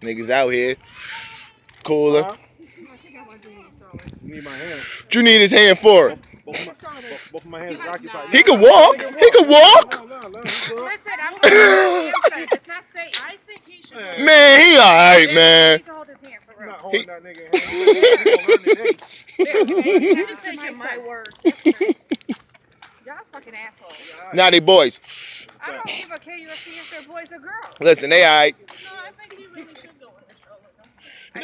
Niggas out here. Cooler. Need my hand. What you need his hand for? Both of my hands are occupied. He can walk. He can walk. No, Listen, I'm going to it's not safe. I think he should. Man, he alright, man. He hold his hand for I'm real. not holding that nigga hand. You just taking my words. That's nice. Y'all fucking assholes. Now they boys. I don't give a KUFC if they're boys or girls. Listen, they alright. No, I think he really should go in the show with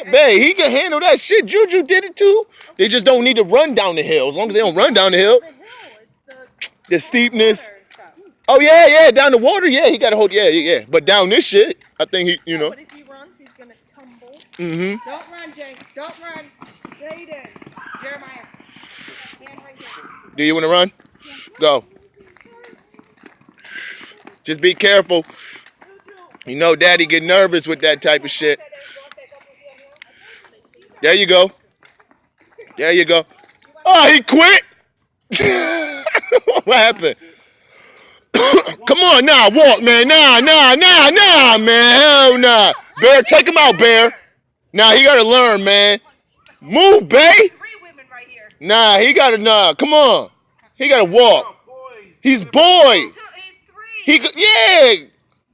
them. Babe, he can handle that shit. Juju did it too. They just don't need to run down the hill. As long as they don't run down the hill. The steepness. Oh, yeah, down the water. Yeah, he got to hold. Yeah. But down this shit, I think he, you know. But if he runs, he's going to tumble. Mm-hmm. Don't run, Jay. Don't run. Jaden. Jeremiah. Hand right there. Do you want to run? Go. Just be careful. You know, Daddy get nervous with that type of shit. There you go. There you go. Oh, he quit? What happened? Come on, now, walk, man. Nah, man. Hell nah. Bear, take him out, Bear. Nah, he got to learn, man. Move, Bay. 3 women right here. Nah, he got to, come on. He got to walk. He's boy. He's 3. Yeah.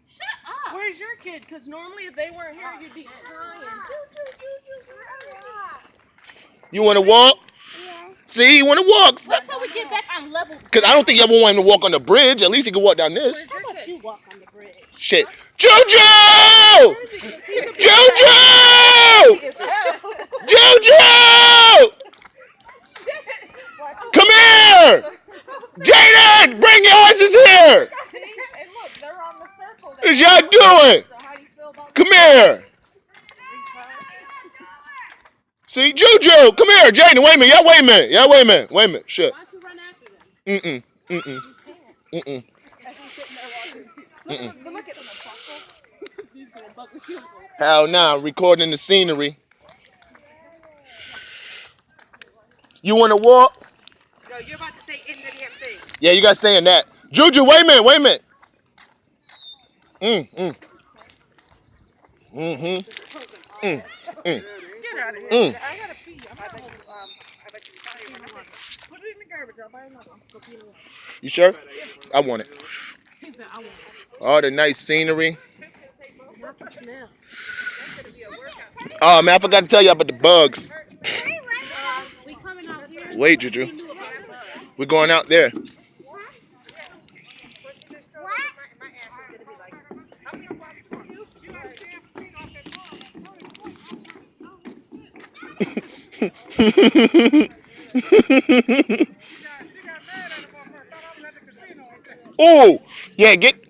Shut up. Where's your kid? Because normally if they weren't here, you'd be crying. You want to walk? See, you want to walk. Wait till we get back on level. Because I don't think you ever want him to walk on the bridge. At least he can walk down this. How about you walk on the bridge? Shit. Juju! Juju! Juju! Come here! Jaden, bring your asses here! See? And look, they're on the circle. What is y'all doing? So how do you feel about Come here. See, Juju, come here. Jaden, wait a minute. Wait a minute. Shit. Why don't you run after them? But look at them, Hell nah, recording the scenery. You want to walk? No, you're about to stay in the damn thing. Yeah, you got to stay in that. Juju, wait a minute. Get out of here. I gotta pee. I bet you put it in the garbage. I'll buy another one. Go pee in the water. You sure? I want it. He said, I want it. All the nice scenery. Not the smell. Oh, man, I forgot to tell you about the bugs. We coming out here. Wait, Juju. We're going out there. Oh, yeah, get